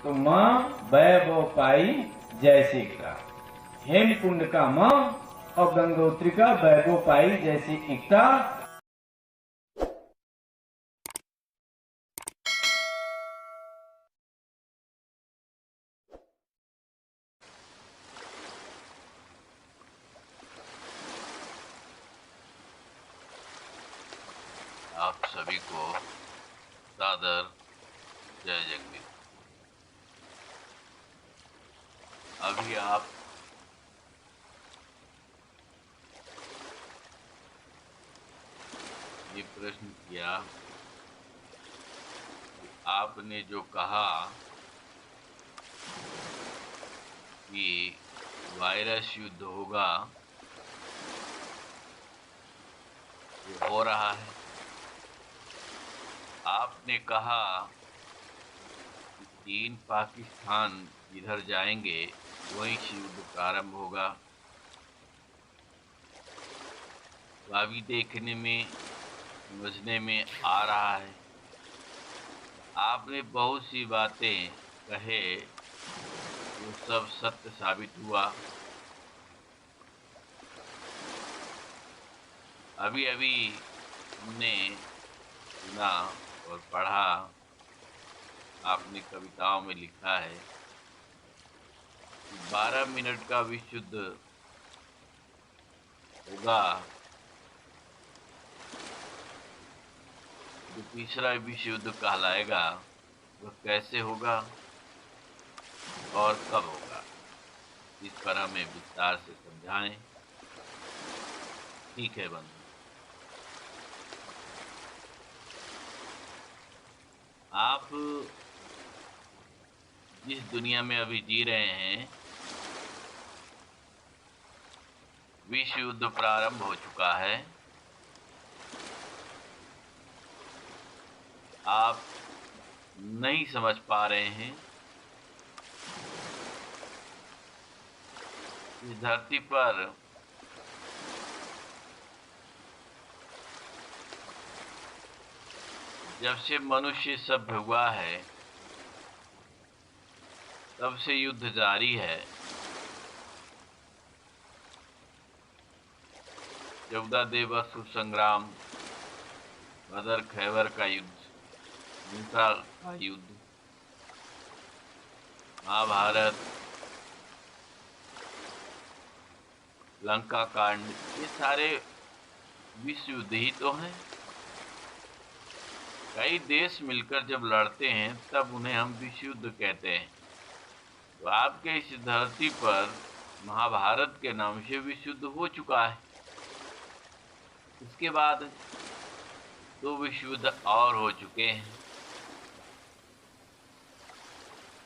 तो माँ वैभव पाई जैसे एकता। हेमकुंड का माँ और गंगोत्री का वैभव पाई जैसे एकता। आप सभी को सादर जय जगदीश। अभी आप ये प्रश्न किया कि आपने जो कहा कि वायरस युद्ध होगा, वो हो रहा है। आपने कहा कि चीन पाकिस्तान जिधर जाएंगे वहीं से युद्ध प्रारंभ होगा। तो अभी देखने में समझने में आ रहा है। आपने बहुत सी बातें कहे, वो सब सत्य साबित हुआ। अभी अभी हमने सुना और पढ़ा, आपने कविताओं में लिखा है कि 12 मिनट का विश्व युद्ध होगा। जो तीसरा विश्व युद्ध कहलाएगा वह कैसे होगा और कब होगा, इस पर हमें विस्तार से समझाएं। ठीक है बंधु। आप जिस दुनिया में अभी जी रहे हैं, विश्व युद्ध प्रारंभ हो चुका है। आप नहीं समझ पा रहे हैं। इस धरती पर जब से मनुष्य सभ्य हुआ है तब से युद्ध जारी है। 14 दिवसीय संग्राम, बदर खैबर का युद्ध, मूसा का युद्ध, महाभारत, लंका कांड, ये सारे विश्व युद्ध ही तो हैं। कई देश मिलकर जब लड़ते हैं तब उन्हें हम विश्व युद्ध कहते हैं। तो आपके इस धरती पर महाभारत के नाम से विश्व युद्ध हो चुका है। इसके बाद 2 विश्व युद्ध और हो चुके हैं।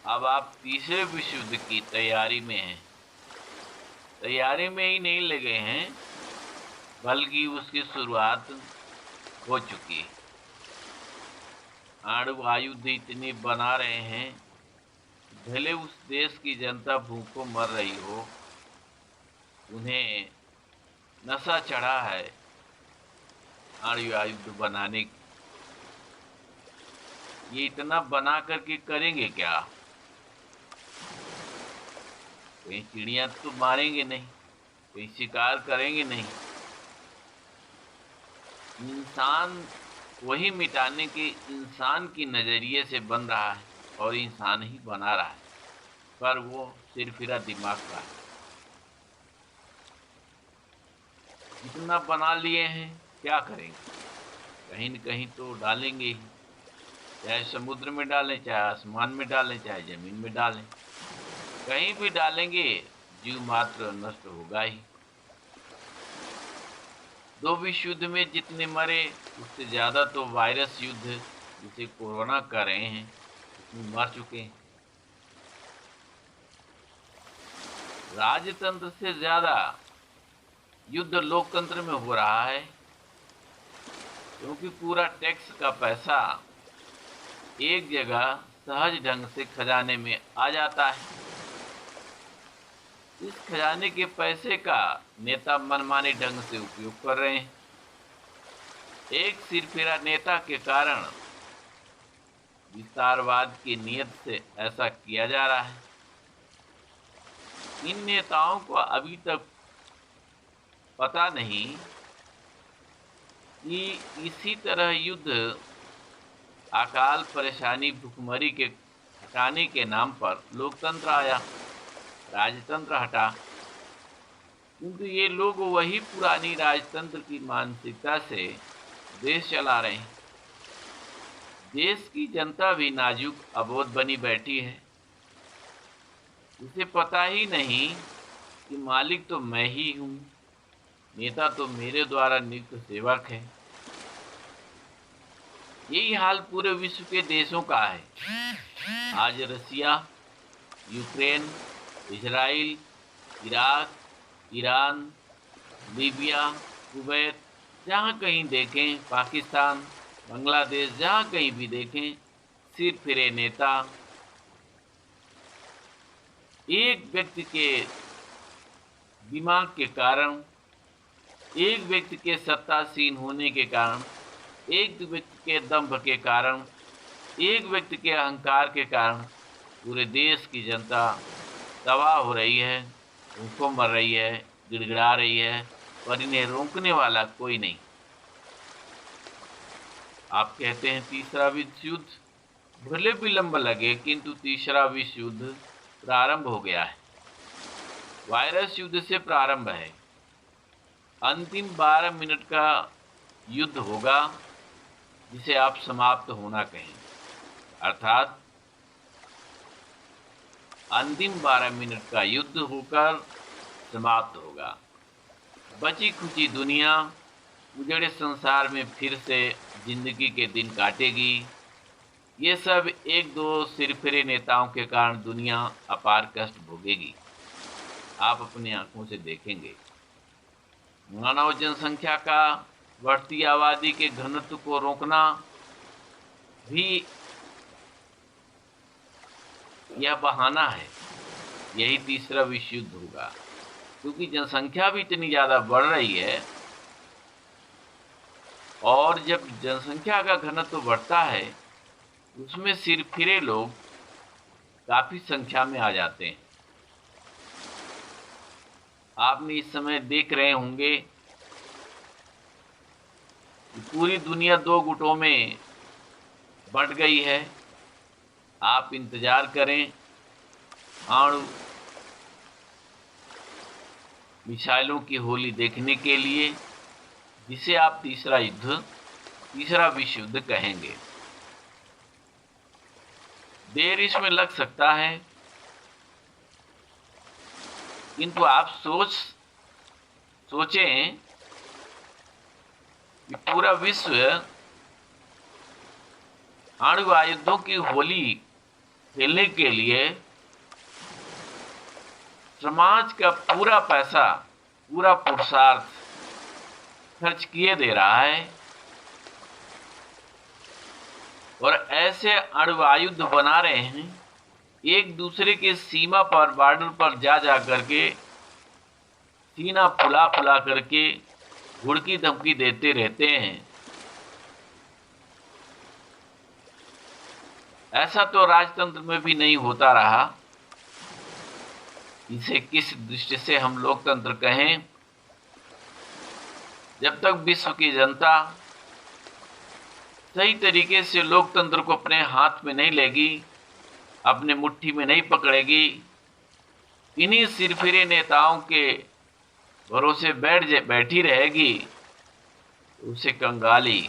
अब आप तीसरे विश्व युद्ध की तैयारी में हैं। तैयारी में ही नहीं लगे हैं, बल्कि उसकी शुरुआत हो चुकी है। आणु आयुध इतने बना रहे हैं, भले उस देश की जनता भूखों मर रही हो, उन्हें नशा चढ़ा है आणु आयुध बनाने की। ये इतना बना करके करेंगे क्या? कहीं चिड़िया तो मारेंगे नहीं, कहीं शिकार करेंगे नहीं। इंसान वही मिटाने के इंसान की नजरिए से बन रहा है और इंसान ही बना रहा है, पर वो सिरफिरा दिमाग का है। जितना बना लिए हैं क्या करेंगे? कहीं न कहीं तो डालेंगे ही, चाहे समुद्र में डालें, चाहे आसमान में डालें, चाहे जमीन में डालें, कहीं भी डालेंगे जीव मात्र नष्ट होगा ही। 2 विश्व युद्ध में जितने मरे उससे ज्यादा तो वायरस युद्ध जिसे कोरोना कर रहे हैं उसमें मर चुके हैं। राजतंत्र से ज्यादा युद्ध लोकतंत्र में हो रहा है, क्योंकि पूरा टैक्स का पैसा एक जगह सहज ढंग से खजाने में आ जाता है। इस खजाने के पैसे का नेता मनमाने ढंग से उपयोग कर रहे हैं। एक सिरफिरा नेता के कारण विस्तारवाद की नीयत से ऐसा किया जा रहा है। इन नेताओं को अभी तक पता नहीं कि इसी तरह युद्ध, अकाल, परेशानी, भुखमरी के हटाने के नाम पर लोकतंत्र आया, राजतंत्र हटा। किंतु ये लोग वही पुरानी राजतंत्र की मानसिकता से देश चला रहे हैं। देश की जनता भी नाजुक अबोध बनी बैठी है। उसे पता ही नहीं कि मालिक तो मैं ही हूँ, नेता तो मेरे द्वारा नियुक्त सेवक है। यही हाल पूरे विश्व के देशों का है। आज Russia, Ukraine, Israel, Iraq, Iran, Libya, Kuwait, जहाँ कहीं देखें, पाकिस्तान, बांग्लादेश, जहाँ कहीं भी देखें, सिर फिरे नेता एक व्यक्ति के दिमाग के कारण, एक व्यक्ति के सत्तासीन होने के कारण, एक व्यक्ति के दंभ के कारण, एक व्यक्ति के अहंकार के कारण पूरे देश की जनता तबाह हो रही है, भूखों मर रही है, गिड़गिड़ा रही है, और इन्हें रोकने वाला कोई नहीं। आप कहते हैं तीसरा विश्व युद्ध, भले विलंब लगे किंतु तीसरा विश्व युद्ध प्रारंभ हो गया है। वायरस युद्ध से प्रारंभ है। अंतिम 12 मिनट का युद्ध होगा जिसे आप समाप्त होना कहें, अर्थात अंतिम 12 मिनट का युद्ध होकर समाप्त होगा। बची खुची दुनिया उजड़े संसार में फिर से जिंदगी के दिन काटेगी। ये सब एक दो सिरफिरे नेताओं के कारण दुनिया अपार कष्ट भोगेगी। आप अपनी आंखों से देखेंगे। मानव जनसंख्या का बढ़ती आबादी के घनत्व को रोकना भी यह बहाना है। यही तीसरा विश्व युद्ध होगा, क्योंकि जनसंख्या भी इतनी ज़्यादा बढ़ रही है, और जब जनसंख्या का घनत्व बढ़ता है उसमें सिरफिरे लोग काफ़ी संख्या में आ जाते हैं। आपने इस समय देख रहे होंगे कि पूरी दुनिया दो गुटों में बंट गई है। आप इंतजार करें आणु मिसाइलों की होली देखने के लिए, जिसे आप तीसरा विश्व युद्ध कहेंगे। देर इसमें लग सकता है, किंतु आप सोचें कि पूरा विश्व आणु आयुधों की होली खेलने के लिए समाज का पूरा पैसा, पूरा पुरुषार्थ खर्च किए दे रहा है, और ऐसे अणु आयुध बना रहे हैं, एक दूसरे के सीमा पर, बॉर्डर पर जा करके सीना फुला फुला करके घुड़की धमकी देते रहते हैं। ऐसा तो राजतंत्र में भी नहीं होता रहा। इसे किस दृष्टि से हम लोकतंत्र कहें? जब तक विश्व की जनता सही तरीके से लोकतंत्र को अपने हाथ में नहीं लेगी, अपने मुट्ठी में नहीं पकड़ेगी, इन्हीं सिरफिरे नेताओं के भरोसे बैठी रहेगी, उसे कंगाली,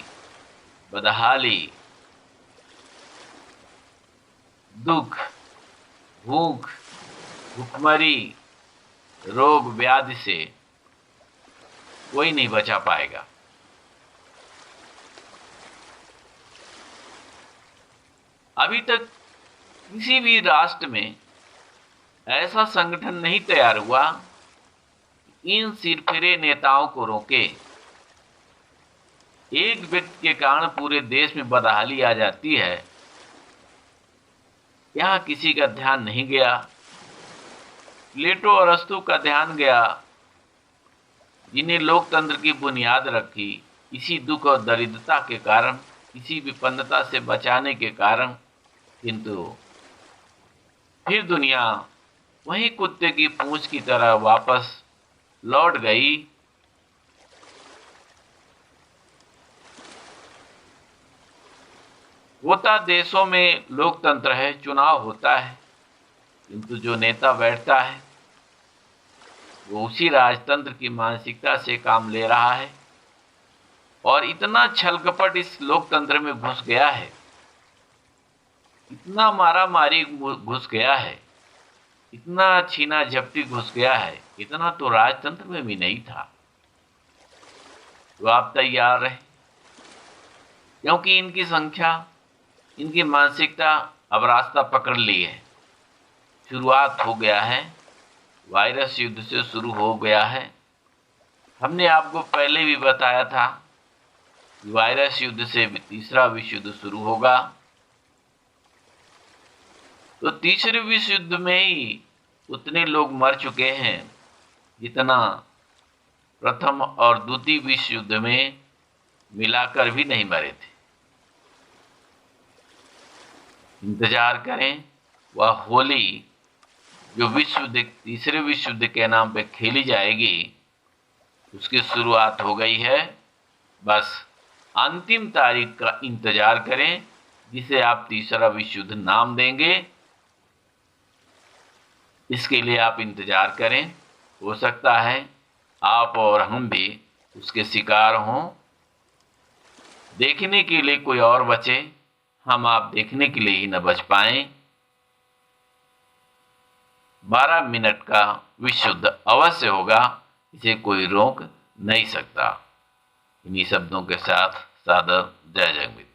बदहाली, दुख, भूख, भुखमरी, रोग व्याधि से कोई नहीं बचा पाएगा। अभी तक किसी भी राष्ट्र में ऐसा संगठन नहीं तैयार हुआ इन सिरफिरे नेताओं को रोके। एक व्यक्ति के कारण पूरे देश में बदहाली आ जाती है, यहाँ किसी का ध्यान नहीं गया। प्लेटो और अरस्तू का ध्यान गया, जिन्हें लोकतंत्र की बुनियाद रखी। इसी दुख और दरिद्रता के कारण, इसी विपन्नता से बचाने के कारण किंतु फिर दुनिया वही कुत्ते की पूंछ की तरह वापस लौट गई। होता देशों में लोकतंत्र है, चुनाव होता है, किंतु जो नेता बैठता है वो उसी राजतंत्र की मानसिकता से काम ले रहा है और इतना छल कपट इस लोकतंत्र में घुस गया है, इतना मारा मारी घुस गया है, इतना छीना झपटी घुस गया है, इतना तो राजतंत्र में भी नहीं था। तो आप तैयार रहे, क्योंकि इनकी संख्या, इनकी मानसिकता अब रास्ता पकड़ ली है। शुरुआत हो गया है, वायरस युद्ध से शुरू हो गया है। हमने आपको पहले भी बताया था कि वायरस युद्ध से तीसरा विश्व युद्ध शुरू होगा। तो तीसरे विश्व युद्ध में ही उतने लोग मर चुके हैं जितना प्रथम और द्वितीय विश्व युद्ध में मिलाकर भी नहीं मरे थे। इंतजार करें, वह होली जो तीसरे विश्व युद्ध के नाम पे खेली जाएगी, उसकी शुरुआत हो गई है। बस अंतिम तारीख का इंतजार करें, जिसे आप तीसरा विश्व युद्ध नाम देंगे। इसके लिए आप इंतजार करें। हो सकता है आप और हम भी उसके शिकार हों। देखने के लिए कोई और बचे, हम आप देखने के लिए ही न बच पाएं। 12 मिनट का विश्व युद्ध अवश्य होगा, इसे कोई रोक नहीं सकता। इन्हीं शब्दों के साथ सादर जय जगन्नाथ।